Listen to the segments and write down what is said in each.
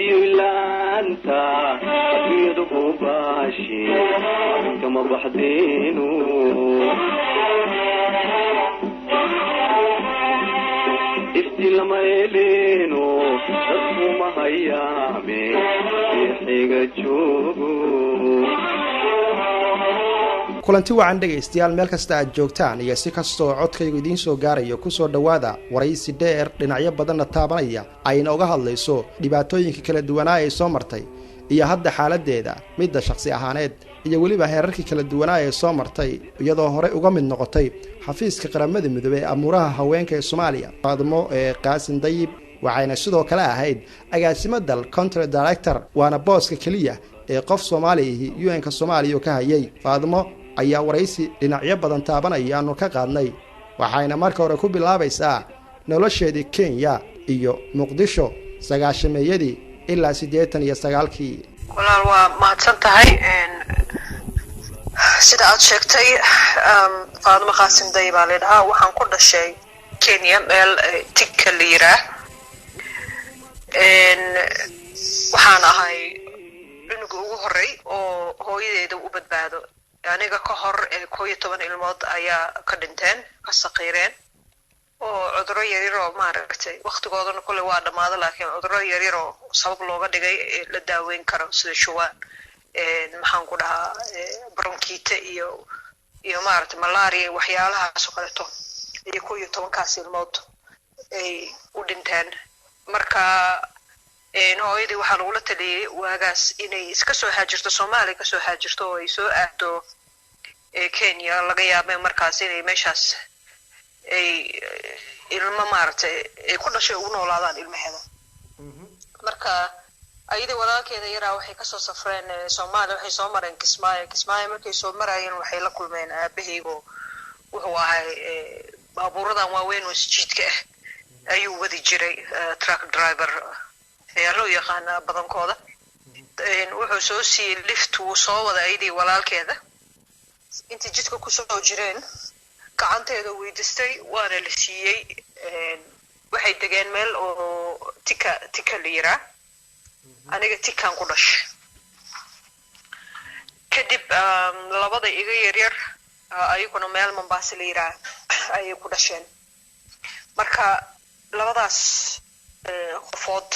إلا أنت أكيده باشي كما بحدينه لما يلينو تسمو ما هيامي يحيق جوجو kulanti wacan dhageystayaal meel kasta aad joogtaan iyo si kastoo codkaygu idiin soo gaarayo ku soo dhawaada waraysi dheer dhinacyo badanna taabanaya ayna uga hadlayso dhibaatooyinka kala duwanaa ee soo martay iyo hadda xaaladeeda midda shakhsi ahaaneed iyo weliba heerarkii kala duwanaa ee soo martay iyadoo hore uga mid noqotay xafiiska qaramada midoobay ee amuuraha haweenka ee Soomaaliya Faadmo Qaasin Dayib waxayna sidoo kale ahayd agaasimadda country director waana booska kaliya ee qof Soomaali ah UN-ka Soomaaliya ka hayay Faadmo ayaa waraysi dhinacyo badan taabanaya aanu ka qaadnay waxayna marka hore ku bilaabaysaa nolosheedii Kenya iyo Muqdisho 9-meeyadii ilaa 89kii walaal waa mahadsan tahay sida aad sheegtay Faadmo Qaasim Dayib baa leedahay waxaan ku dhashay Kenya meel Tikka liira waxaan ahay cunuga ugu horey oo hooyadeeda u badbaado aniga ka hor 11 ilmood ayaa ka dhinteen ka saqiireen oo cudurro yaryar oo maaragtay waqtigoodana kulli waa dhamaada laakiin cudurro yaryar oo sabab looga dhigay la daaweyn karo sida shuban maxaan ku dhahaa bronchitis iyo maaragtay malaria waxyaalahaas oo kaleeto iyo 11kaas ilmood ay u dhinteen marka hooyadii waxaa lagula taliyay waagaas inay iska soo haajirto Soomaaliya ka soo haajirto oo ay soo aado Kenya laga yaabay markaas inay meeshaas ay ilmo maaragtay ay ku dhashay ugu noolaadaan ilmaheeda marka ayada walaalkeeda yaraa waxay ka soo safreen Soomaaliya waxay soo mareen Kismaayo markay soo marayeen waxay la kulmeen aabahaygo wuxuu ahay baabuuradan waaweyn oo isjiidka ah ayuu wadi jiray truck driver yaro yaqaana badankooda wuxuu soo siiyay lift uu soo wada ayadii walaalkeeda inta jidka ku soo jireen gacanteeda weydiistay waana la siiyay waxay degeen meel oo Tikka liira aniga Tikkaan ku dhashay kadib labada iga yaryar ayaguna meel Mombasa liira ayay ku dhasheen marka labadaas qofood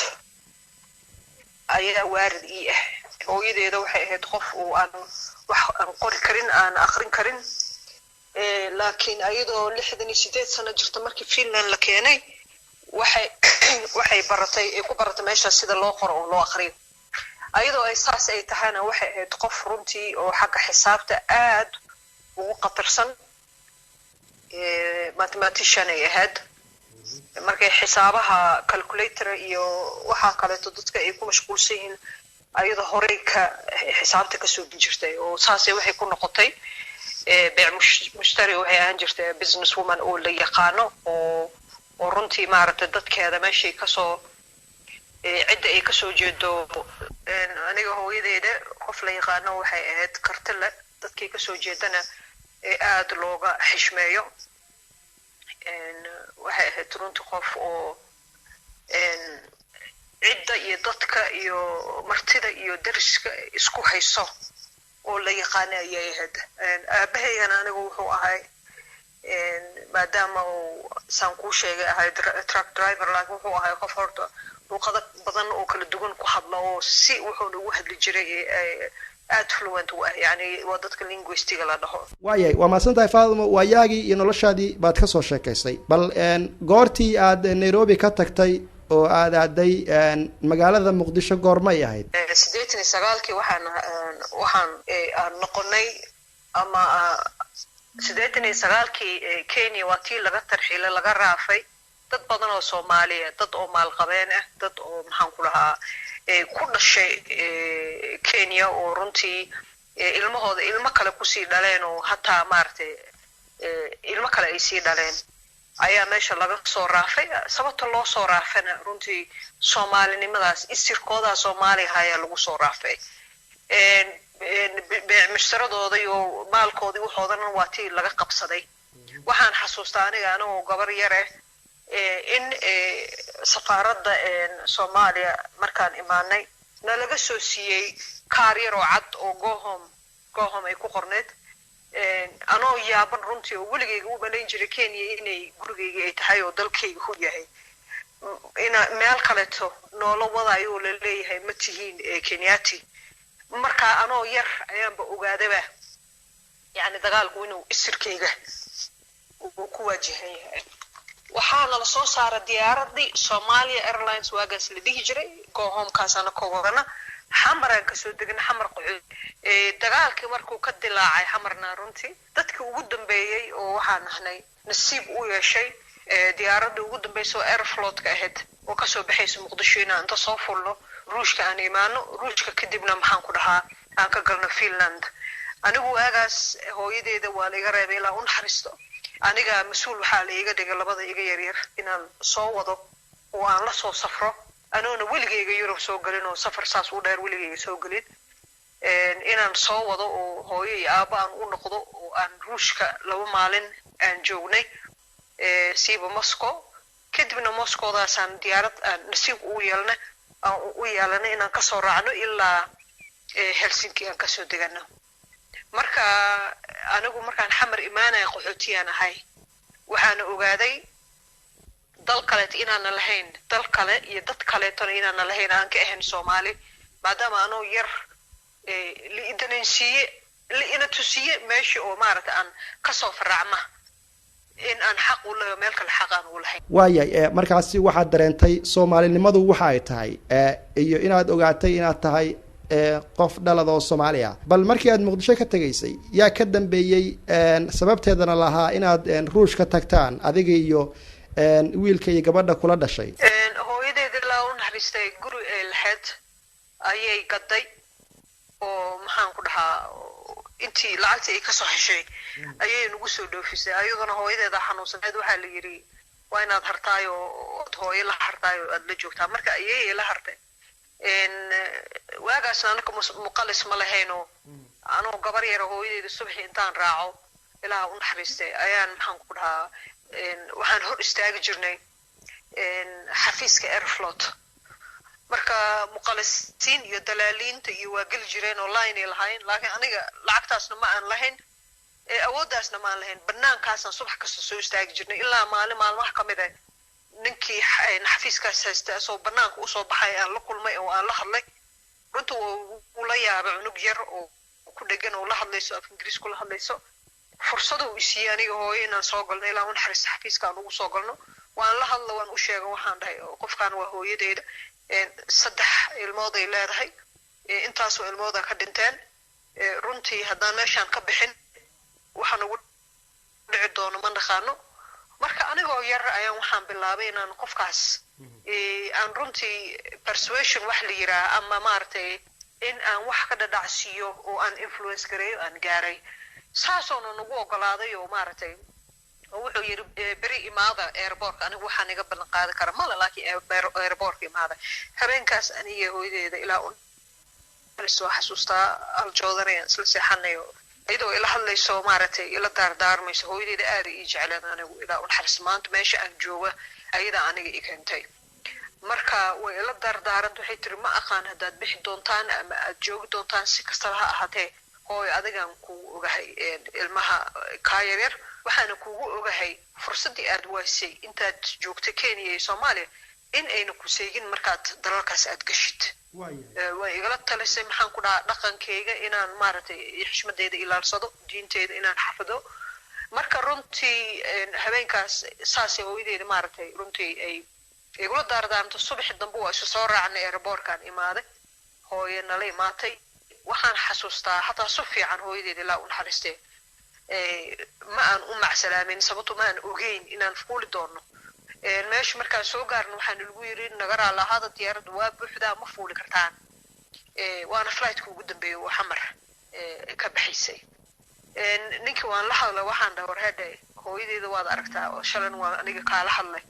ayaa waarid ii ah hooyadeeda waxay ahayd qof oo aan wax aan qori karin aan akhrin karin laakiin ayadoo 68 sano jirta markii Finland la keenay waxay baratay ku baratay meesha sida loo qoro oo loo akhriyo ayadoo ay saas ay tahayna waxay ahayd qof runtii oo xagga xisaabta aad ugu qatarsan mathematician ay ahayd markay xisaabaha calculator iyo waxa kale dadka ay ku mashquulsan yihiin ayada horey ka xisaabta ka soo jirtay oo saasay waxay ku noqotay beec mushtari waxay ahaan jirtay business woman oo la yaqaano oo runtii maaragtay dadkeeda meeshay ka soo cid ay ka soo jeedo aniga hooyadeeda qof la yaqaano waxay ahayd kartile dadkii ka soo jeedana aad looga xishmeeyo waxay ahayd runtii qof oo cidda iyo dadka iyo martida iyo dariska isku hayso oo la yaqaanay ayay ahayd aabaheygana anigu wuxuu ahay maadaama uu saan ku sheegay ahay truck driver laakiin wuxuu ahay qof horta luqado badan oo kala duwan ku hadla oo si wuxuu ugu hadli jiray aad fluent u ah yani waa dadka linguistiga la dhaho waayay waa maasantahay Faadmo waayaagii iyo noloshaadii baad ka soo sheekaysay bal goortii aad Nairobi ka tagtay oo aad aaday magaalada Muqdisho goormay ahayd 89kii waxaan noqonay ama 89kii Kenya waa tii laga tarxiilay laga raafay dad badan oo Soomaaliya dad oo maalqabeen ah dad oo maxaan ku lahaa ku dhashay Kenya oo runtii ilmahooda ilmo kale ku sii dhaleen oo hataa maartay ilmo kale ay sii dhaleen ayaa meesha laga soo raafay sababta loo soo raafana runtii Soomaalinimadaas isirkooda Soomaaliya ayaa lagu soo raafay mishtaradooda iyo maalkoodii waxoodan waa tii laga qabsaday waxaan xasuustaa aniga anoo gabar yar ah in safaaradda Soomaaliya markaan imaanay nalaga soo siiyay kaar yar oo cad oo go home ay ku qorneed anoo yaaban runtii oo weligeyga u malayn jiray Kenya inay gurigeyga ay tahay oo dalkayga ku yahay ina meel kaleeto noola wadayo la leeyahay ma tihiin Kenyaati marka anoo yar ayaanba ogaadaba yani dagaalku inuu isirkeyga uu ku wajahan yahay waxaana la soo saaray diyaaradii Somalia Airlines waagaas la dhihi jiray go home kaasana ka wadana xamaraan ka soo degna xamar qucud dagaalkii markuu ka dilaacay xamarna runtii dadkii ugu dambeeyay oo waxaan ahnay nasiib u yeeshay diyaaradda ugu dambeysay Airfloat ka ahayd oo ka soo baxaysa Muqdisho inta soo fulno ruushka aan imaano ruushka kadibna maxaan ku dhahaa aan ka galno Finland anigu waagaas hooyadeeda waa la iga reebay ilaa un xaristo aniga mas'uul waxa la iga dhigay labada iga yaryar inaan soo wado oo aan la soo safro anoona weligeyga Yurub soo galin oo safar saas u dheer weligeyga soo galin inaan soo wado oo hooyo iyo aabba aan u noqdo oo aan ruushka laba maalin aan joognay siiba Moscow kadibna Moscowdaasaan diyaarad aan nasiib u yeelnay inaan ka soo raacno ilaa Helsinki aan ka soo degano marka anigu markaan xamar imaanay qaxootiyaan ahay waxaan ogaaday dal kale inaan lahayn dal kale iyo dad kale inaan lahayn aan ka ahayn Soomaali maadaama anoo yar liina tusiye meeshii oo maaragtay aan ka soo faracma in aan xaq u leeyahay meel kale xaq aan u lahayn waayay markaasi waxaad dareentay Soomaalinimadu waxa ay tahay iyo inaad ogaatay inaad tahay qof dhalad oo Soomaaliya bal markii aad Muqdisho ka tagaysay yaa ka dambeeyay sababteedana lahaa inaad ruush ka tagtaan adiga iyo wiilka iyo gabadha kula dhashay hooyadeeda la u naxariistay guri ay lahayd ayay gaday oo maxaan ku dhahaa intii lacagta ay ka soo heshay ayay nagu soo dhoofisay ayaduna hooyadeeda xanuunsaneed waxa la yiri waa inaad hartaayo oo hooyo la hartaayo aad la joogtaa marka ayay la hartay waagaasna anaka muqalis ma lahayno anoo gabar yar hooyadeeda subaxi intaan raaco ilaa u naxariistay ayaan maxaan ku dhahaa waxaan hor istaagi jirnay xafiiska Airfloat marka muqalisiin iyo dalaaliinta iyo waa gal jireen online ay lahayn laakiin aniga lacagtaasna ma aan lahayn awooddaasna ma aan lahayn banaankaasna subax kasta soo istaagi jirnay ilaa maalmaha kamid ah ninkii xafiiskaas haysta soo banaanka u soo baxay aan la kulmay oo aan la hadlay runtii uu la yaabay unug yar oo ku dhagan oo la hadlayso af Ingiriis ku la hadlayso fursado u siiyay aniga hooyo inaan soo galno ilaa un xariis xafiiska aan ugu soo galno waan la hadlo waan u sheegay waxaan dhahay qofkan waa hooyadeeda saddex ilmood ay leedahay intaas oo ilmooda ka dhinteen runtii haddaan meeshaan ka bixin waxaan ugu dhici doono ma naqaano marka anigoo yar ayaan waxaan bilaabay inaan qofkaas aan runtii persuasion wax la yiraa ama maartay in aan wax ka dhadhacsiyo oo aan influence gareeyo aan gaaray saasoona nagu ogolaaday oo maartay wuxuu yiri bari imaada airport anigu waxaan iga balan qaadi kara mala laakiin airport imaada habeenkaas aniga hooyadeeda ilaa un soo xasuustaa aljoodanayaan isla seexanayo iyadoo ila hadlayso maartay ila daardaarmayso hooyadeeda aad ay jeclaan anigu ilaa un xaris maanta meesha aan jooga ayada aniga i keentay marka way ila daardaaranta waxay tiri ma aqaan hadaad bixi doontaan ama aad joogi doontaan si kasta ha ahaatee hooy adigan ku ogahay ilmaha kaayar waxaana kuugu ogahay fursadii aad waasay intaad joogtay Kenya iyo Soomaaliya in ayna ku seegin markaad dalalkaas aad gashid way igala talisay maxaan ku dhahaa dhaqankeyga inaan maartay xushmadeeda ilaalsado diinteeda inaan xafido marka runtii habeenkaas saas hooyadeeda maartay runtii ay igula daardaarto subax dambe waa soo raacnay airportkan imaaday hooyo nala imaatay waxaan xasuustaa hataa si fiican hooyadeeda ilaa u naxariistay ma aan u macsalaamin sababtoo ma aan ogeyn inaan fuuli doono meesha markaan soo gaarno waxaan lagu yiri nagara lahada diyaaradda waa buuxdaa ma fuuli kartaan waana flightku ugu dambeeyay oo xamar ka baxaysay ninkii waan la hadlay waxaan dhahay warheede hooyadeeda waad aragtaa oo shalan waa aniga kaala hadlay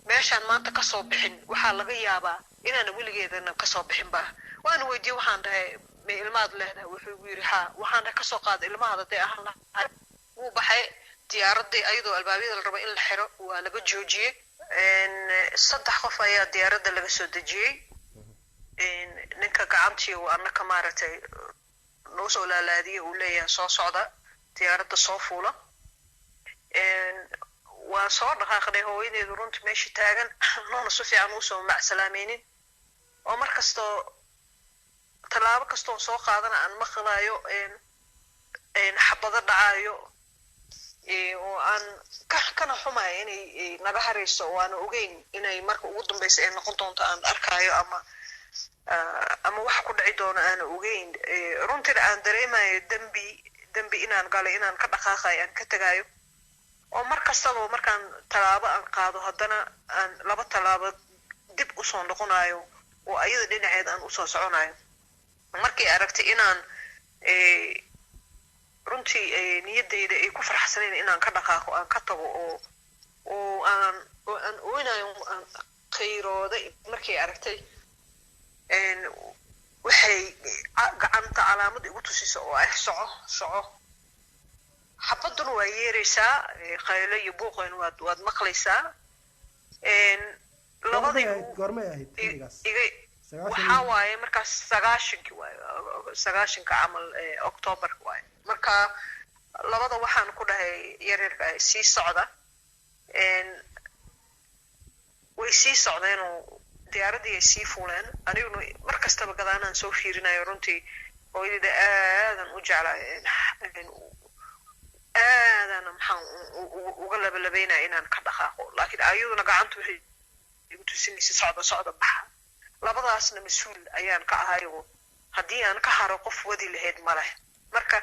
meeshaan maanta ka soo bixin waxaa laga yaabaa inaan weligeedana ka soo bixin baa waan weydiiyay waxaan dhahay ma ilmaad leedahay wuxuu yiri ha waxaan ka soo qaaday ilmaha haday ahaan wuu baxay diyaaradii ayadoo albaabada la rabo in la xiro waa laga joojiyey saddex qof ayaa diyaaradda laga soo dejiyey ninka gacantii uu annaka maaragtay noo soo laalaadiyey uu leeyahay soo socda diyaaradda soo fuula waa soo dhaqaaqnay hooyadeedu runtii meesha taagan noona si fiican usoo macsalaamaynin oo mar kastoo tallaabo kastoo soo qaadana aan maqlaayo xabado dhacaayo oo aan kana xumayo inay naga harayso oo aan ogeyn inay marka ugu dambaysa ay noqon doonto aan arkaayo ama wax ku dhici doono aan ogeyn runtii aan dareemayo dambi inaan galay inaan ka dhaqaaqayo aan ka tagayo oo mar kastaba markaan tallaabo aan qaado haddana aan laba tallaabo dib usoo noqonayo oo ayada dhinaceed aan usoo soconayo markay aragtay inaan runtii niyadeyda ay ku faraxsanayn inaan ka dhaqaaqo aan ka tago oo aan oynayo aan qayrooday markay aragtay waxay gacanta calaamad igu tusiso oo ah soco xabaduna waa yeeraysaa qaylo iyo buuqeen waad maqlaysaa labadii goormay ahayd xilligaas waxaa waaye markaas 9 waaye 9 camal October waaye marka labada waxaan ku dhahay yaryarka sii socda way sii socdeen oo diyaaradii sii fuuleen aniguna mar kastaba gadaanaan soo fiirinayo runtii hooyada aadan u jeclahay aadan maxaan uga labalabeynaa inaan ka dhaqaaqo laakiin ayaduna gacanta waxay igu tusinaysa socda baxa labadaasna mas'uul ayaan ka ahay oo haddii aan ka haro qof wadi lahayd ma leh marka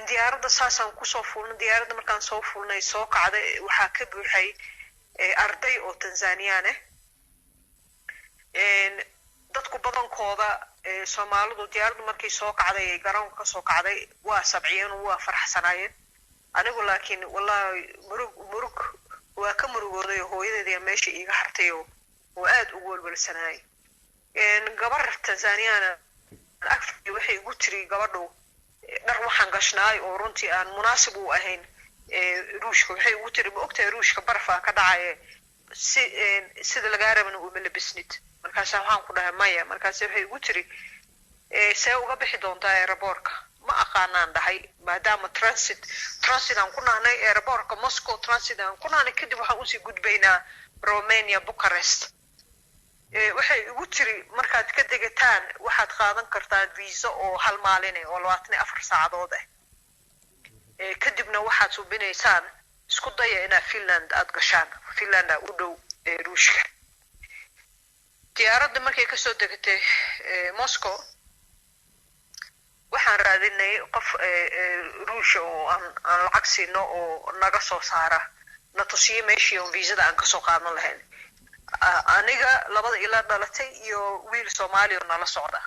diyaaradda saasaan kusoo fuulnay diyaaradda markaan soo fuulnay soo kacday waxaa ka buuxay arday oo Tanzanian dadku badankooda Soomaalidu diyaaraddu markay soo kacday garoonka ka soo kacday waa sabciyeen oo waa faraxsanaayeen anigu laakiin wallahi murug waa ka murugooday hooyadeedii meesha iiga hartay oo aad ugu walwalsanaay gabar Tanzanian afkii waxay ugu tiri gabadhu dhar waxaan gashnaay oo runtii aan munaasib u ahayn ruushka waxay ugu tiri ma ogtahay ruushka barafaa ka dhacay sida laga rabana uma labisnid markaas waxaan ku dhahay maya markaas waxay ugu tiri see uga bixi doontaa airportka ma aqaanaan dhahay maadaama transit aan ku nahnay airportka Moscow transit aan ku nahnay kadib waxaan usii gudbaynaa Romania Bucharest waxay ugu tiri markaad ka degataan waxaad qaadan kartaa visa oo hal maalin oo 24 saacadood kadibna waxaad subinaysaan isku daya inaad Finland aad gashaan Finland u dhow ruushka diyaaradda markay ka soo degatay Moscow waxaan raadinay qof ruush oo aan lacag siino oo naga soo saara na tusiyo meeshii oo visa aan ka soo qaadan lahayn aniga labada ila dhalatay iyo wiil Soomaali oo nala socda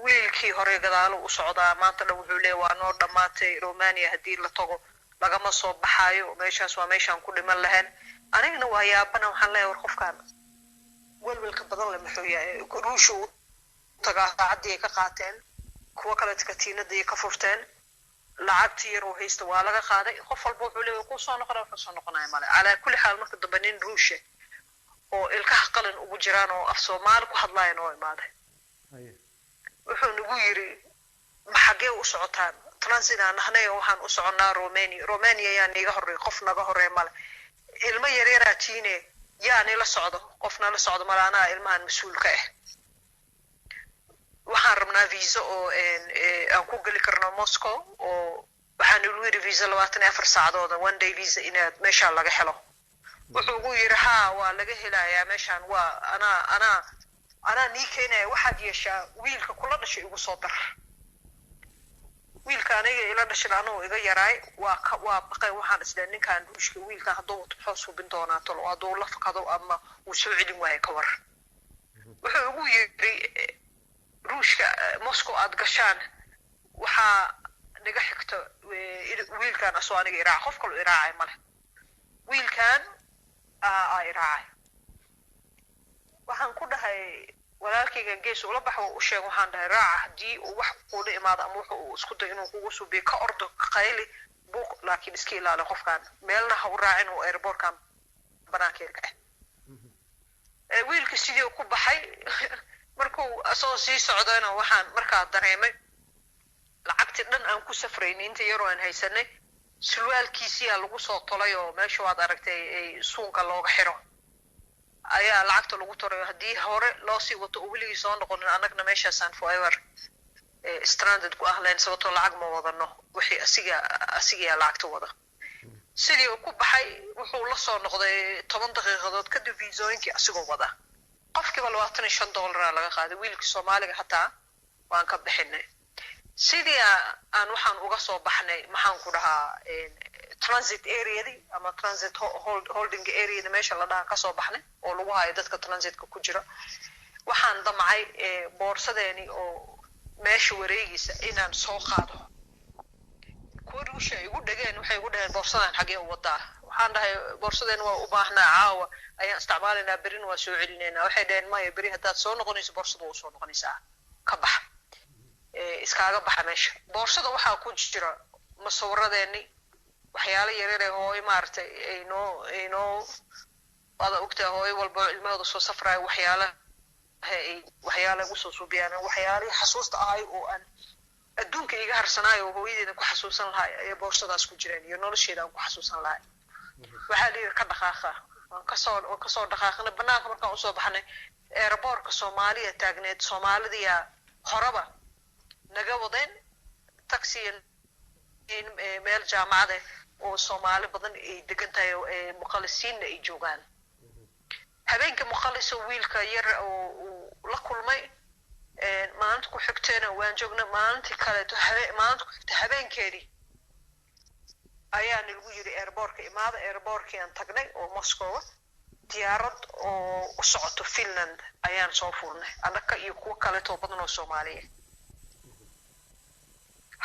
wiilkii hore gadaalo u socda maanta wuxuu leeyahay waa noo dhamaatay Romania hadii la tago lagama soo baxayo meeshaas waa meeshaan ku dhiman lahayn anigana waa yaabana waxaan leeyahay war qofkan walwalka badan la muxuu yahay ruushu tagaa saacadii ka qaateen kuwa kale katiinadii ka furteen lacagtii yar oo haysta waa laga qaaday qof walba wuxuu leeyahay ku soo noqonay male ala kulli xaal marka dambe nin ruushe oo ilkaha qalin ugu jiraan oo af Soomaali ku hadlayaan oo imaaday wuxuu nagu yiri ma xagee u socotaan transit aan nahnay waxaan u soconaa Romania yaa niga horreey qof naga horreey male ilma yaryara tiine yaa la socdo qofna la socdo malaana ilmahan mas'uulka waxaan rabnaa visa oo aan ku gali karno Moscow oo waxaan u yiri visa 24 saacadood one day visa inaad meesha laga helo wuxuu ugu yiri ha waa laga helayaa meeshan waa ana nii keenay waxaad yeeshaa wiilka kula dhashay ugu soo dar wiilka aniga ila dhashay anoo iga yaraay waa baqay waxaan isleeyahay ninkan ruushka wiilka hadduu wuxuu bin doonaa tolo hadduu la fakado ama uu soo celin waayo ka war wuxuu ugu yiri ruushka Moscow aad gashaan waxa naga xigto wiilkan asoo aniga iraac qof kale iraacay male wiilkan iraacay waxaan ku dhahay walaalkayga gees ula baxo u sheeg waxaan dhahay raaca haddii uu wax kuula imaado ama wuxuu isku dayo inuu kugu suubiyo ka ordo qayli buuq laakiin iska ilaali qofkaan meelna ha u raacin oo airportkan banaankeeda ah wiilka sidii ku baxay markuu asoo sii socdayna waxaan markaa dareemay lacagtii dhan aan ku safraynay inta yaroo aan haysanay sulwaalkiisii lagu soo tolay oo meesha waad aragtay ay suunka looga xiro ayaa lacagta lagu toray haddii hore loo sii wato oo weligii soo noqonin annagna meeshaasaan forever stranded ku ahlayn sababtoo lacag ma wadano wixii asigaa lacagta wada sidii uu ku baxay wuxuu la soo noqday 10 daqiiqadood kadib viisooyinkii asigoo wada qofkiiba $25 laga qaaday wiilkii Soomaaliga hataa waan ka bixinay sidii aan waxaan uga soo baxnay maxaan ku dhahaa transit area ama transit holding area meesha la dhaha ka soo baxnay oo lagu hayo dadka transitka ku jira waxaan damcay boorsadeeni oo meesha wareegaysa inaan soo qaado kuwii ay ugu dhageen waxay ugu dhaheen boorsadan xagee u wadaa waxaan dhahay boorsadeen waa u baahnaa caawa ayaan isticmaalinaa berin waa soo celinayna waxay dhaheen maya beri haddaad soo noqonayso boorsada waa soo noqonaysaa ka bax iskaaga baxa meesha boorsada waxaa ku jira masawiradeeni waxyaalo yaryar ee hooy maartay aynoo wada ogtaa hooy walba ilmahooda soo safraayo waxyaalo ugu soo suubiyaan waxyaalihii xasuusta ahay oo aan adduunka iga harsanaayo oo hooyadeeda ku xasuusan lahay ayaa boorsadaas ku jireen iyo nolosheeda aan ku xasuusan lahay waxaa la yidhi ka dhaqaaqa waan kasoo dhaqaaqnay banaanka markaan usoo baxnay airportka Soomaaliya taagneed Soomaalidiya horaba naga wadeen taxi meel jaamacad oo Soomaali badan ay degan tahay oo muqallisiin ay joogaan habeenka muqallis wiilka yar oo la kulmay maalinta ku xigtayna waan joognay maalintii kale maalinta ku xigtay habeenkeedii ayaa nagu yiri airportka imaada airportkii aan tagnay oo Moscow diyaarad oo u socoto Finland ayaan soo fuulnay annaka iyo kuwa kale oo badan oo Soomaaliya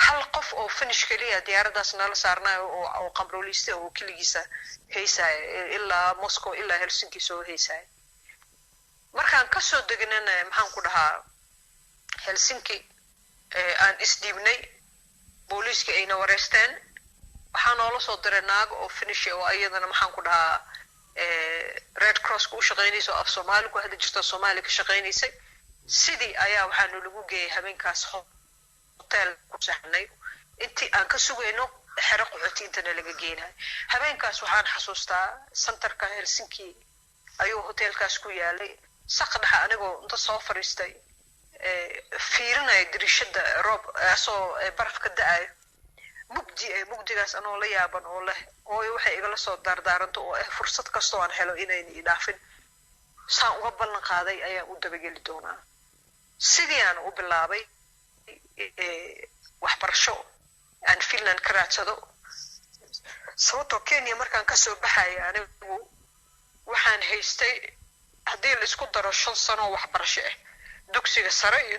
hal qof oo finish kaliya diyaaradaas nala saarnay oo qamrooliste oo kaligiisa heysay ilaa Moscow ilaa Helsinki soo heysay markaan ka soo degnay maxaan ku dhahaa Helsinki aan isdiibnay booliiska ayna wareysteen waxaan noola soo diray naag oo finish oo ayadana maxaan ku dhahaa Red Cross ku shaqeynayso af Soomaali ku hadda jirta Soomaali ka shaqeynaysay sidii ayaa waxaan lagu geeyay habeenkaas hotel ku sahnay intii aan ka sugayno xero qaxootiintana laga geenay habeenkaas waxaan xasuustaa centerka Helsinki ayuu hotelkaas ku yaalay saqdhaxa anigoo inta soo fariistay fiirinay dirishada roob asoo baraf ka da'ay mugdigaas anoo la yaaban oo leh oo waxay igala soo dardaaranto oo fursad kasto aan helo inay ilaafin saan uga ballan qaaday ayaan u dabageli doonaa sidii aan u bilaabay waxbarasho aan Finland ka raadsado sababtoo Kenya markaan ka soo baxay anigu waxaan haystay haddii la isku daro 5 sano waxbarasho ah dugsiga sare iyo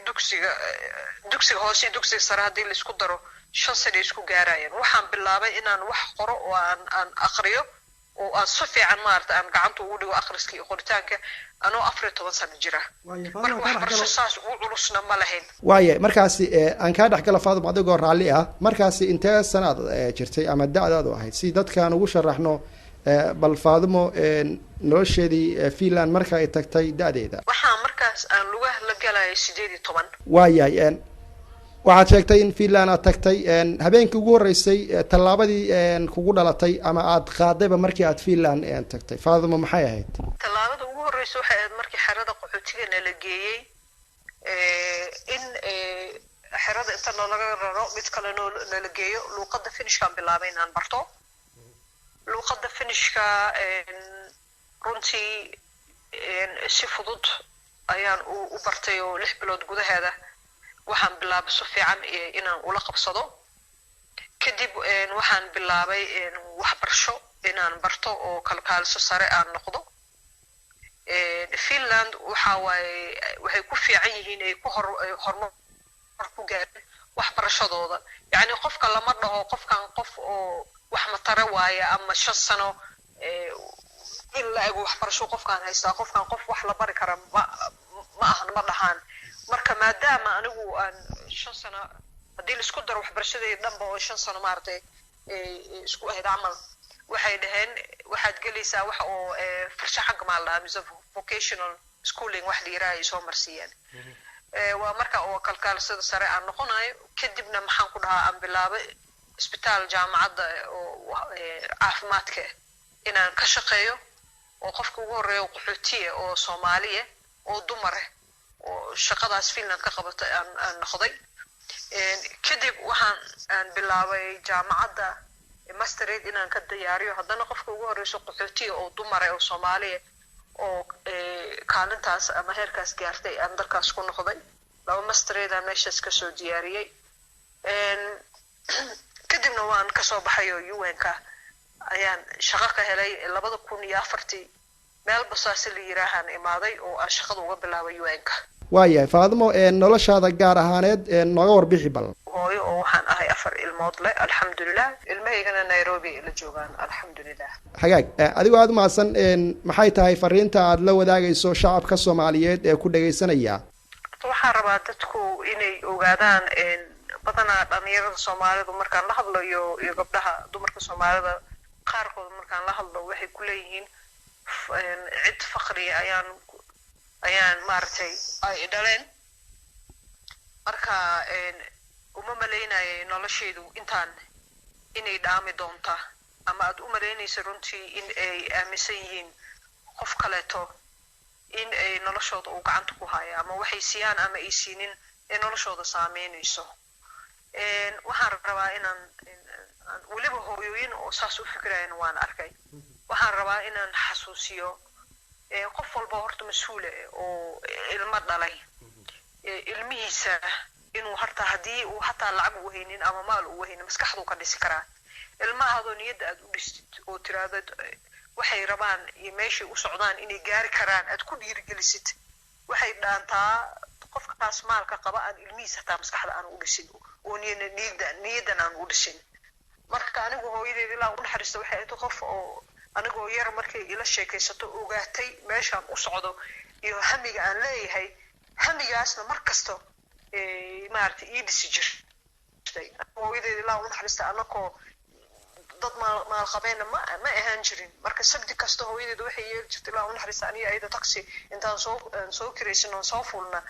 dugsiga hoose iyo dugsiga sare haddii la isku daro 5 sano isku gaarayaan waxaan bilaabay inaan wax qoro oo aan aqriyo oo aan si fiican maarta aan gacanta ugu dhigo akhriska iyo qoritaanka anoo 14 sano jira marka waxbarasho saas u culusna ma lahayn waaye markaasi aan ka dhaxgala Faadimo adigoo raalli ah markaasi intee sanaad jirtay ama da'daadu ahayd si dadkaan ugu sharaxno bal Faadimo nolosheedii Finland marka ay tagtay da'deeda waxaan markaas aan lugaha la galay 18 waaye waxaad sheegtay in Finland aad tagtay habeenkii ugu horeysay tallaabadii kugu dhalatay ama aad qaadayba markii aad Finland tagtay Faadimo maxay ahayd tallaabada ugu horeysay waxay ahayd markii xerada qaxootiga la geeyay in xerada inta laga raro mid kale la geeyo luqadda Finishka bilaabay inaan barto luqadda Finishka runtii si fudud ayaan u bartay oo 6 bilood gudaheeda waxaan bilaabay si fiican inaan ula qabsado kadib waxaan bilaabay waxbarasho inaan barto oo kalkaaliso sare aan noqdo Finland waxay ku fiican yihiin ay ku horumar ku gaareen waxbarashadooda yani qofka lama dhaho qofkan qof oo wax ma tara waaya ama 5 sano ilaa ay waxbarasho qofkan haysta qofkan qof wax la bari kara ma ma ahan ma dhahaan marka maadaama anigu aan 5 sano hadii la isku daro waxbarashadii dhanba oo 5 sano maartay isku ahayd amal waxay dhaheen waxaad galaysaa wax oo farshaxan kamaal mise vocational schooling wax dhiiraa ay soo marsiiyeen waa marka oo kalkaalsada sare aan noqonayo kadibna maxaan ku dhahaa aan bilaabay isbitaal jaamacadda oo caafimaadka inaan ka shaqeeyo oo qofka ugu horeeyo qaxootiye oo Soomaaliya oo dumar ah oo shaqadaas Finland ka qabatay aan noqday kadib waxaan bilaabay jaamacadda mastered inaan ka diyaariyo haddana qofka ugu horeeyo qaxootiye oo dumar ah oo Soomaaliya oo kaalintaas ama heerkaas gaartay aan dalkaas ku noqday laba mastered aan meeshaas ka soo diyaariyay kadibna waan ka soo baxay oo UN-ka ayaan shaqo ka helay 2004 meel basaas la yiraahan imaaday oo aan shaqada uga bilaabay UN-ka waayahay Faadimo noloshaada gaar ahaaneed nooga warbixi bal hooyo oo waxaan ahay 4 ilmood leh alxamdulillah ilmahaygana Nairobi la joogaan alxamdulillah xagaag adigu aad maasan maxay tahay fariinta aad la wadaagayso shacabka Soomaaliyeed ee ku dhageysanaya waxaan rabaa dadku inay ogaadaan badanaa dhalinyarada Soomaalidu markaan la hadlayo iyo gabdhaha dumarka Soomaalida qaarkood markaan la hadlo waxay ku leeyihiin cid faqri ayaan maartay ay dhaleen marka uma maleynaayo nolosheedu intaan inay dhaami doonta ama aad u maleynayso runtii in ay aaminsan yihiin qof kaleeto in ay noloshooda u gacanta ku haya ama waxay siiyaan ama ay siinin ee noloshooda saameynayso waxaan rabaa inaan waliba hooyooyin oo saas u fikirayaan waan arkay waxaan rabaa inaan xasuusiyo qof walba horta mas'uul oo ilmo dhalay ilmihiisa inuu harta hadii uu hataa lacag u haynin ama maal u haynin maskaxdu ka dhisi karaa ilmahaadoo niyada aad u dhistid oo tiraahdo waxay rabaan iyo meeshay u socdaan inay gaari karaan aad ku dhiirigelisid waxay dhaantaa qofkaas maalka qaba aan ilmihiisa hataa maskaxda aan u dhisin oo niyadan aan u dhisin marka anigu hooyadeeda ilaa u naxariisto waxay ahayd qof oo anigoo yar markay ila sheekaysato ogaatay meeshaan u socdo iyo hamiga aan leeyahay hamigaasna markasto maartay ii dhisi jirtay hooyadeeda ilaa u naxariisto anakoo dad maal qabeena ma ahaan jirin marka sabti kasta hooyadeeda waxay yeeli jirtay ilaa u naxariisto aniga ayda taxi intaan soo kiraysan oo soo fuulna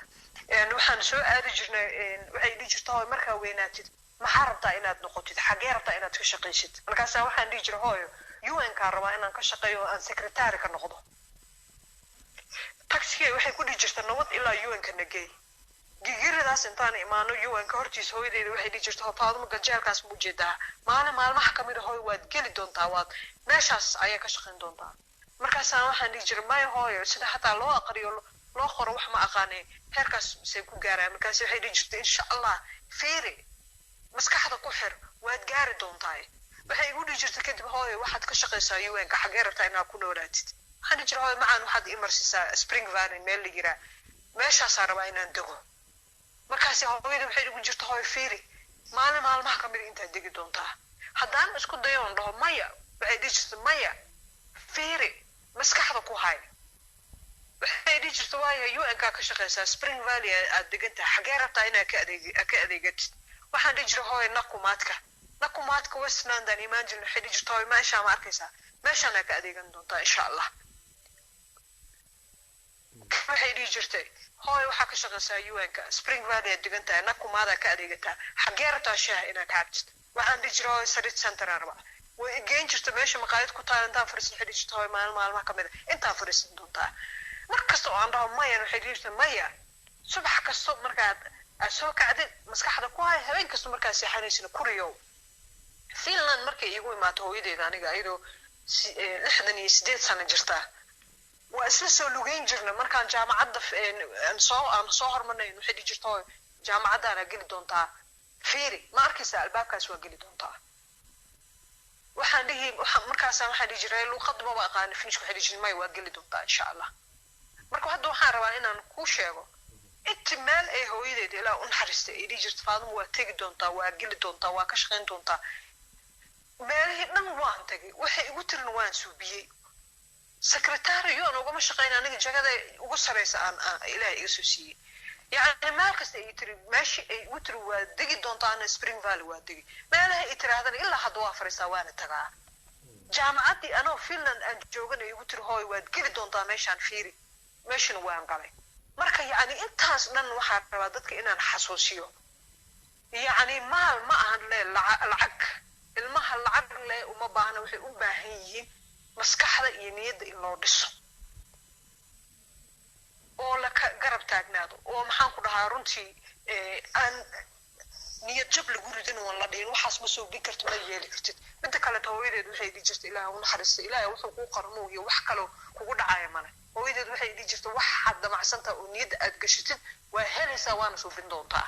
waxaan soo aadi jirnay waxay dhigi jirtay markaa weynaatid maxaa rabtaa inaad noqotid xagee rabtaa inaad ka shaqaysid markaas waxaan dhigi jiray hooyo UN-ka rabaa inaan ka shaqeeyo aan secretary ka noqdo taxi waxay ku dhigi jirtay nabad ilaa UN-ka nagay gigiradaas intaan imaano UN-ka hortiisa hooyadeeda waxay dhigi jirtay Faadimo ganjeelkaas ma ujeedaa maalmaha kamid ah hooyo waad geli doontaa waad meeshaas ayaa ka shaqeyn doontaa markaas waxaan dhigi jiray may hooyo sida hataa loo aqriyo loo qoro wax ma aqaanay heerkaas say ku gaaraan markaas waxay dhigi jirtay insha Allah fiiri maskaxda ku xir waad gaari doontaa waxay igu dhigi jirtay kadib hooyo waxaad ka shaqeysaa UN-ka xagee rabtaa inaad ku noolaatid waxaan dhigi jiray hooyo macaan waxaad imarsiisaa Spring Valley meel la yiraa meeshaas rabaa inaan dego markaas hooyada waxay igu jirtay hooyo fiiri maalmaha kamid inta degi doontaa haddaan isku dayo on dhaho maya waxay dhigi jirtay maya fiiri maskaxda ku hay waxay dhigi jirtay waayo UN-ka ka shaqeysaa Spring Valley aad degantaa xagee rabtaa inaad ka adeegatid waxaan dhigi jiray hooyo nakumaadka Westland aan imagine waxay dhigi jirtay hooyo meesha ma arkaysaa meeshaan ka adeegan doontaa insha Allah waxay dhigi jirtay hooyo waxa ka shaqeysaa UN-ka Spring Valley degantaa nakumaada ka adeegataa xagee rabtaa shaah inaad ka cabtid waxaan dhigi jiray hooyo Sarit Center arba way geyn jirtay meesha maqaayad ku taal intaan fariisan waxay dhigi jirtay hooyo maalmaha kamid intaan fariisan doontaa markasta oo aan dhaho maya waxay dhigi jirtay maya subax kasta markaad soo kacdid maskaxda ku hay habeen kasta markaad seexanaysina kuriyo Finland markay igu imaato hooyadeeda aniga ayadoo 68 sano jirta waa isla soo lugeyn jirnay markaan jaamacadda aan soo hormarnay waxay dhigi jirtay jaamacadana geli doontaa fiiri ma arkaysaa albaabkaas waa geli doontaa waxaan dhigi jiray luqad ma aqaan Finnish waxay dhigi jirtay waa geli doontaa insha Allah marka hadda waxaan rabaa inaan ku sheego intimaal ay hooyadeeda ilaa u naxariistay ay dhigi jirtay Faadimo waa tagi doontaa waa geli doontaa waa ka shaqeyn doontaa meelihii dhan waan tagay waxay igu tirin waan suubiyay secretary أنا وقام شقينا أنا جاكده وقصريس أنا إلى إسوسي يعني ما كست يتري ماشي يتري ودقي دونتان سبرينغ فالي ودقي ما له يتري هذا إلا حد وافر سوان تقع جامعتي أنا فيلن أنجوجنا يتري هاي ودقي دونتان ماشان فيري ماشين وان قلي مركا يعني أنت هسنن وحر رادتك إن حسوسيو يعني ما عن العق المها العق لا وما بعنا وحي أباهي مسكحة ينيد إلا دسو oo la garab taagnaado oo maxaan ku dhahaa runtii aan niyad jab lagu ridin oo la dheen waxaas ma soo bixi karto ma yeeli kartid mid kale hooyadeed waxay dhigi jirtay ilaahay u naxariisto ilaahay wuxuu ku qarmo iyo wax kale kugu dhacay mana hooyadeed waxay dhigi jirtay wax hadda macsanta oo niyad aad gashitid waa helaysaa waana soo bin doontaa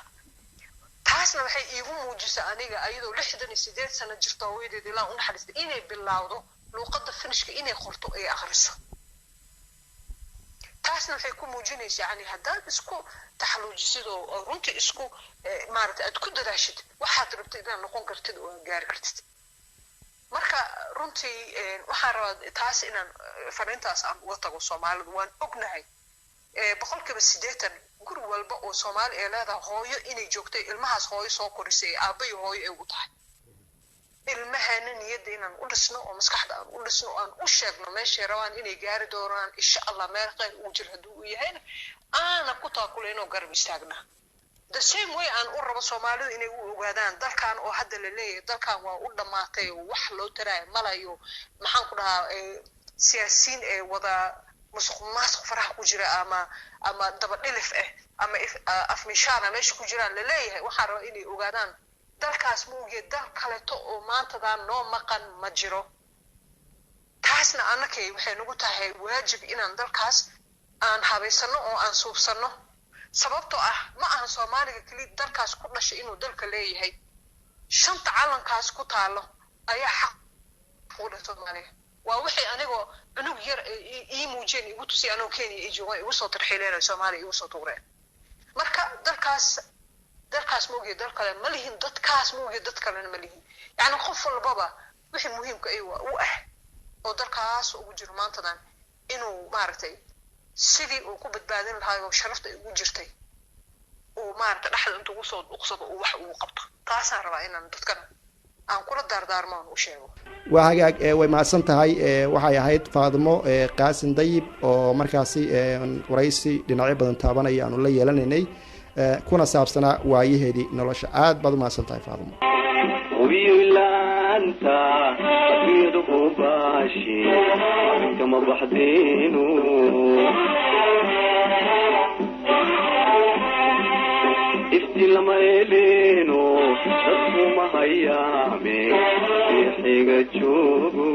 taasna waxay iigu muujisay aniga ayadoo 68 sano jirta hooyadeed ilaahay u naxariisto inay bilowdo luqadda finishka inay qorto ay akhriso taasna waxay ku muujinaysaa yani haddaan isku taxaluujisid oo runtii isku maaragtay aad ku dadaashid waxaad rabtid inaad noqon kartid oo gaari kartid marka runtii waxaan rabaa taas inaan fariintaas aan uga tago Soomaalidu waan ognahay boqolkiiba 80 guri walba oo Soomaali ay leedahay hooyo inay joogtay ilmahaas hooyo soo korisay aabbo iyo hooyo ay u tahay ilmaheena niyadda inaan u dhisno oo maskaxda aan u dhisno aan u sheegno meesha rabaan inay gaari doonaan insha Allah meel qeyr uu jiro haduu u yahay aana ku taakuleeno garab istaagna the same way aan u rabo Soomaalidu inay u ogaadaan dalkan oo hadda la leeyahay dalkan waa u dhamaatay wax loo taraay malayo maxaan ku dhahaa siyaasiin ee wada musuqmaasuq faraha ku jira ama daba dhilif ama afmishaana meesha ku jiraan la leeyahay waxaan rabaa inay ogaadaan dalkaas muuqee dal kale oo maantadan noo maqan ma jiro taasna anakay waxay nagu tahay waajib inaan dalkaas aan habeysano oo aan suubsano sababtoo ah ma aha Soomaaliga kaliya dalkaas ku dhashay inuu dalka leeyahay shanta calankaas ku taalo ayaa xaq u leh Soomaaliya waa wixii anigoo cunug yar ii muujin igu tusi anoo Kenya iyo jooga igu soo tarxiileena Soomaaliya igu soo tuureen marka dalkaas muuqee dal kale ma lihin dadkaas muuqee dad kale ma lihin yani qof walbaba wixii muhiimka ay u ah oo dalkaas ugu jiro maantadan inuu maaragtay sidii uu ku badbaadin lahaa oo sharafta ugu jirtay oo maaragtay dhaxal intuu soo dhuqsado oo wax uu qabto taasaan rabaa inaan dadkan aan kula dardaarmo u sheego waa hagaag way mahadsan tahay waxay ahayd Faadimo Qaasin Dayib oo markaasi waraysi dhinacyo badan taabanaya aanu la yeelanaynay kuna saabsana waayaheedii nolosha aad baad u mahadsan tahay Faadimo wiilanta adiyadu baashi kama baxdeenu istilama eleno dadku ma hayaame xiga joogo